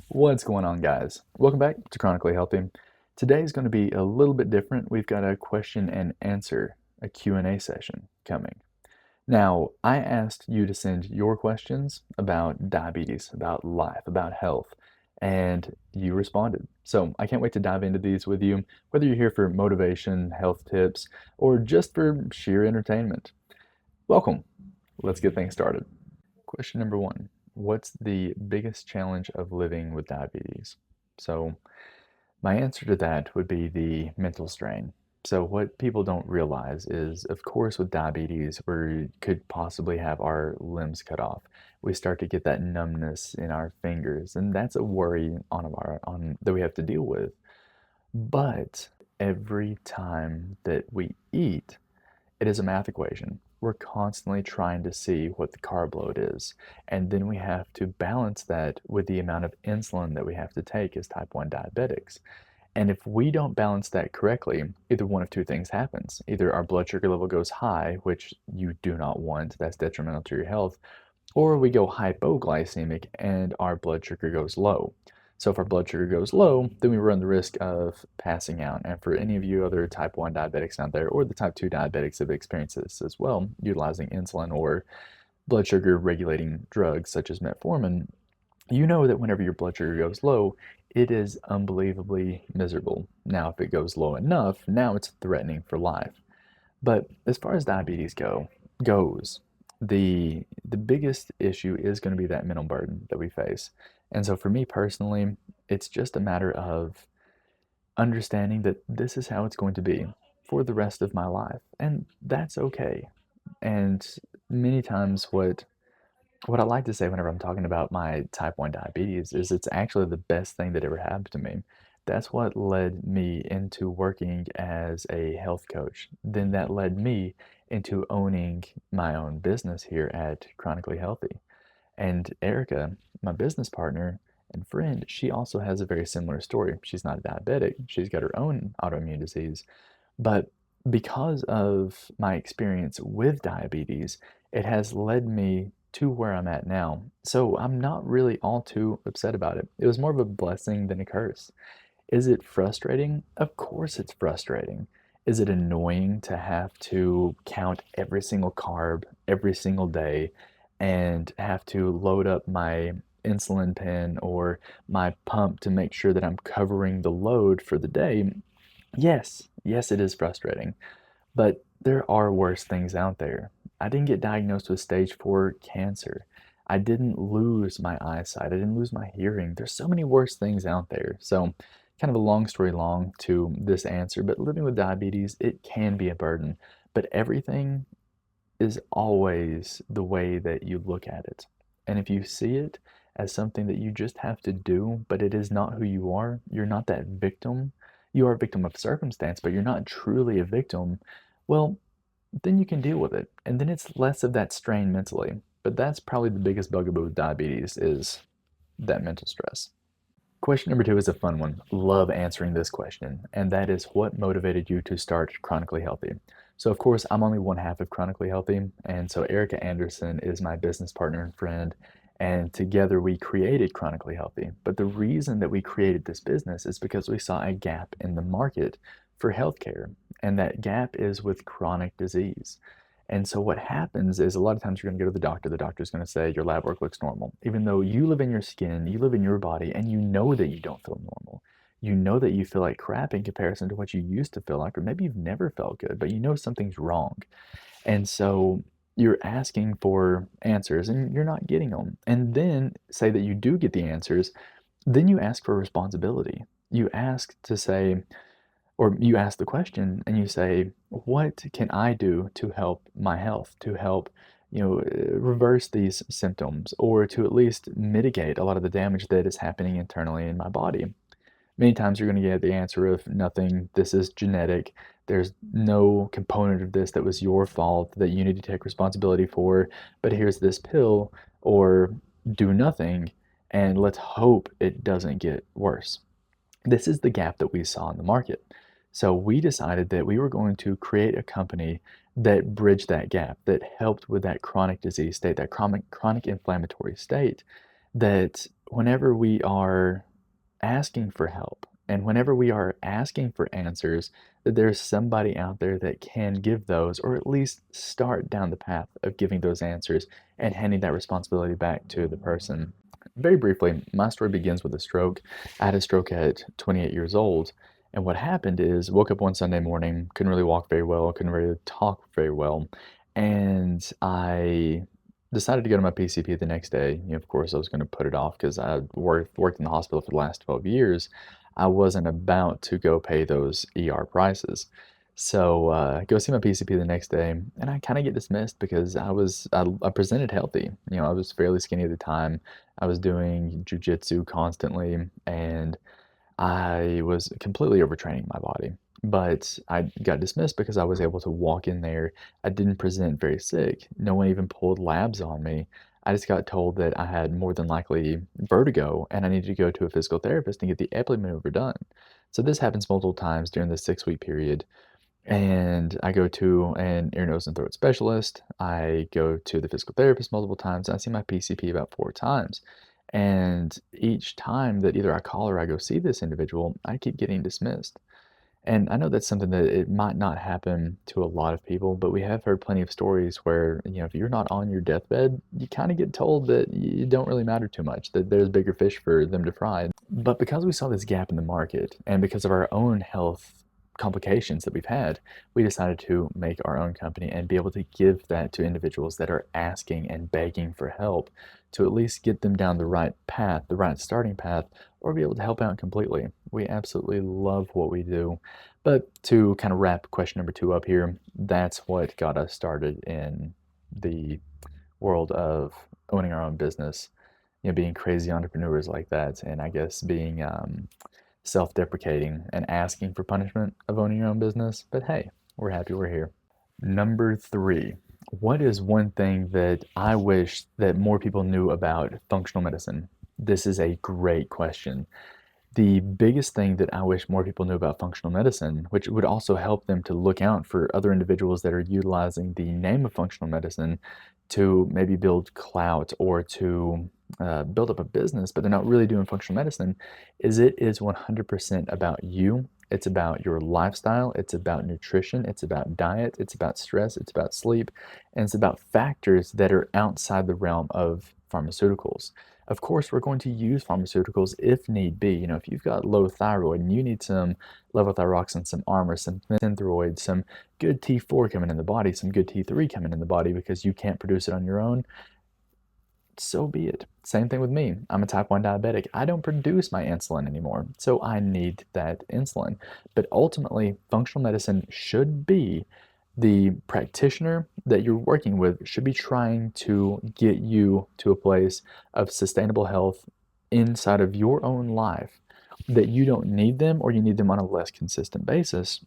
What's going on, guys? Welcome back to Chronically Healthy. Today's going to be a little bit different. We've got a question and answer, a Q&A session coming. Now, I asked you to send your questions about diabetes, about life, about health, and you responded. So I can't wait to dive into these with you, whether you're here for motivation, health tips, or just for sheer entertainment. Welcome. Let's get things started. Question number one. What's the biggest challenge of living with diabetes? So, my answer to that would be the mental strain. So, what people don't realize is, of course, with diabetes, we could possibly have our limbs cut off. We start to get that numbness in our fingers, and that's a worry on that we have to deal with. But every time that we eat, it is a math equation. We're constantly trying to see what the carb load is. And then we have to balance that with the amount of insulin that we have to take as type 1 diabetics. And if we don't balance that correctly, either one of two things happens. Either our blood sugar level goes high, which you do not want, that's detrimental to your health, or we go hypoglycemic and our blood sugar goes low. So if our blood sugar goes low, then we run the risk of passing out. And for any of you other type 1 diabetics out there, or the type 2 diabetics that have experienced this as well, utilizing insulin or blood sugar regulating drugs such as metformin, you know that whenever your blood sugar goes low, it is unbelievably miserable. Now, if it goes low enough, now it's threatening for life. But as far as diabetes goes, the biggest issue is going to be that mental burden that we face. And so for me personally, it's just a matter of understanding that this is how it's going to be for the rest of my life, and that's okay. And many times what I like to say whenever I'm talking about my type 1 diabetes is it's actually the best thing that ever happened to me. That's what led me into working as a health coach. Then that led me into owning my own business here at Chronically Healthy. And Erica, my business partner and friend, she also has a very similar story. She's not a diabetic, she's got her own autoimmune disease. But because of my experience with diabetes, it has led me to where I'm at now. So I'm not really all too upset about it. It was more of a blessing than a curse. Is it frustrating? Of course it's frustrating. Is it annoying to have to count every single carb every single day and have to load up my insulin pen or my pump to make sure that I'm covering the load for the day? Yes, yes, it is frustrating, but there are worse things out there. I didn't get diagnosed with stage 4 cancer. I didn't lose my eyesight. I didn't lose my hearing. There's so many worse things out there. So, kind of a long story long to this answer, but living with diabetes, it can be a burden. But everything is always the way that you look at it. And if you see it as something that you just have to do, but it is not who you are, you're not that victim. You are a victim of circumstance, but you're not truly a victim. Well, then you can deal with it. And then it's less of that strain mentally. But that's probably the biggest bugaboo with diabetes is that mental stress. Question number two is a fun one. Love answering this question, and that is what motivated you to start Chronically Healthy? So, of course, I'm only one half of Chronically Healthy, and so Erica Anderson is my business partner and friend, and together we created Chronically Healthy. But the reason that we created this business is because we saw a gap in the market for healthcare, and that gap is with chronic disease. And so what happens is a lot of times you're going to go to the doctor. The doctor's going to say your lab work looks normal, even though you live in your skin, you live in your body, and you know that you don't feel normal. You know that you feel like crap in comparison to what you used to feel like, or maybe you've never felt good, but you know something's wrong. And so you're asking for answers and you're not getting them. And then say that you do get the answers, then you ask for responsibility. You ask to say, or you ask the question and you say, what can I do to help my health, to help, reverse these symptoms, or to at least mitigate a lot of the damage that is happening internally in my body? Many times you're going to get the answer of nothing, this is genetic, there's no component of this that was your fault that you need to take responsibility for, but here's this pill, or do nothing, and let's hope it doesn't get worse. This is the gap that we saw in the market. So we decided that we were going to create a company that bridged that gap, that helped with that chronic disease state, that chronic inflammatory state, that whenever we are asking for help and whenever we are asking for answers, that there's somebody out there that can give those, or at least start down the path of giving those answers and handing that responsibility back to the person. Very briefly, my story begins with a stroke. I had a stroke at 28 years old. And what happened is, woke up one Sunday morning, couldn't really walk very well, couldn't really talk very well. And I decided to go to my PCP the next day. Of course, I was going to put it off because I worked in the hospital for the last 12 years. I wasn't about to go pay those ER prices. So go see my PCP the next day, and I kind of get dismissed because I presented healthy. I was fairly skinny at the time. I was doing jujitsu constantly, and I was completely overtraining my body, but I got dismissed because I was able to walk in there. I didn't present very sick. No one even pulled labs on me. I just got told that I had more than likely vertigo and I needed to go to a physical therapist and get the epi maneuver done. So this happens multiple times during the 6 week period. And I go to an ear, nose, and throat specialist. I go to the physical therapist multiple times. I see my PCP about 4 times. And each time that either I call or I go see this individual, I keep getting dismissed. And I know that's something that it might not happen to a lot of people, but we have heard plenty of stories where, if you're not on your deathbed, you kind of get told that you don't really matter too much, that there's bigger fish for them to fry. But because we saw this gap in the market and because of our own health complications that we've had, we decided to make our own company and be able to give that to individuals that are asking and begging for help to at least get them down the right path, the right starting path, or be able to help out completely. We absolutely love what we do. But to kind of wrap question number 2 up here, that's what got us started in the world of owning our own business, being crazy entrepreneurs like that, and I guess being self-deprecating and asking for punishment of owning your own business. But hey, we're happy we're here. Number 3, what is one thing that I wish that more people knew about functional medicine? This is a great question. The biggest thing that I wish more people knew about functional medicine, which would also help them to look out for other individuals that are utilizing the name of functional medicine to maybe build clout or to build up a business, but they're not really doing functional medicine, is it is 100% about you. It's about your lifestyle. It's about nutrition. It's about diet. It's about stress. It's about sleep. And it's about factors that are outside the realm of pharmaceuticals. Of course, we're going to use pharmaceuticals if need be. If you've got low thyroid and you need some levothyroxine, some Armour, some Synthroid, some good T4 coming in the body, some good T3 coming in the body because you can't produce it on your own, so be it. Same thing with me. I'm a type 1 diabetic. I don't produce my insulin anymore, so I need that insulin. But ultimately, functional medicine should be the practitioner that you're working with should be trying to get you to a place of sustainable health inside of your own life, that you don't need them or you need them on a less consistent basis.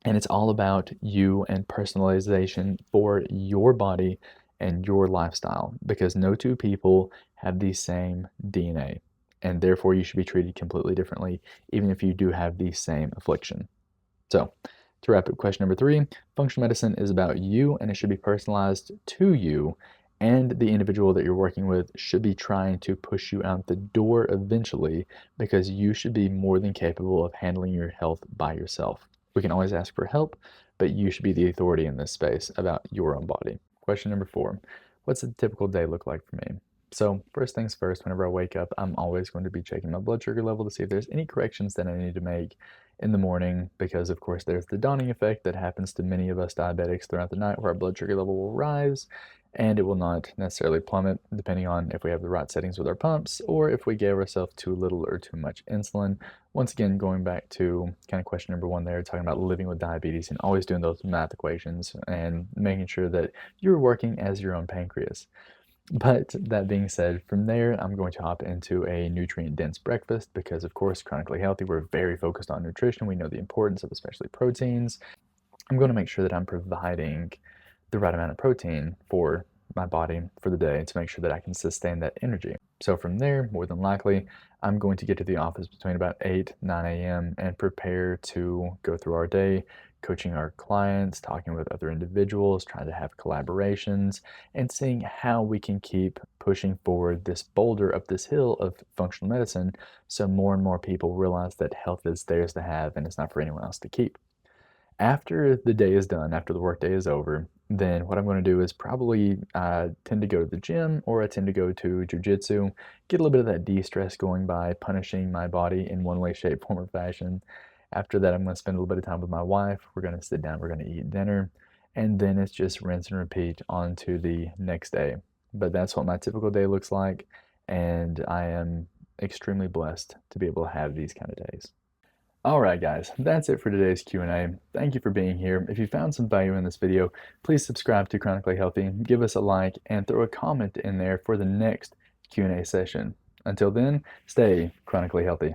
And it's all about you and personalization for your body and your lifestyle because no two people have the same DNA. And therefore, you should be treated completely differently, even if you do have the same affliction. So, to wrap up question number 3, functional medicine is about you and it should be personalized to you. And the individual that you're working with should be trying to push you out the door eventually because you should be more than capable of handling your health by yourself. We can always ask for help, but you should be the authority in this space about your own body. Question number 4, what's a typical day look like for me? So first things first, whenever I wake up, I'm always going to be checking my blood sugar level to see if there's any corrections that I need to make in the morning because of course there's the dawning effect that happens to many of us diabetics throughout the night where our blood sugar level will rise and it will not necessarily plummet depending on if we have the right settings with our pumps or if we gave ourselves too little or too much insulin. Once again, going back to kind of question number 1 there, talking about living with diabetes and always doing those math equations and making sure that you're working as your own pancreas. But that being said, from there, I'm going to hop into a nutrient-dense breakfast because, of course, chronically healthy, we're very focused on nutrition. We know the importance of especially proteins. I'm going to make sure that I'm providing the right amount of protein for my body for the day to make sure that I can sustain that energy. So from there, more than likely, I'm going to get to the office between about 8, 9 a.m. and prepare to go through our day, coaching our clients, talking with other individuals, trying to have collaborations, and seeing how we can keep pushing forward this boulder up this hill of functional medicine so more and more people realize that health is theirs to have and it's not for anyone else to keep. After the day is done, after the workday is over, then what I'm going to do is probably tend to go to the gym or I tend to go to jujitsu, get a little bit of that de-stress going by punishing my body in one way, shape, form, or fashion. After that, I'm going to spend a little bit of time with my wife. We're going to sit down, we're going to eat dinner, and then it's just rinse and repeat on to the next day. But that's what my typical day looks like, and I am extremely blessed to be able to have these kind of days. All right, guys, that's it for today's Q&A. Thank you for being here. If you found some value in this video, please subscribe to Chronically Healthy, give us a like, and throw a comment in there for the next Q&A session. Until then, stay chronically healthy.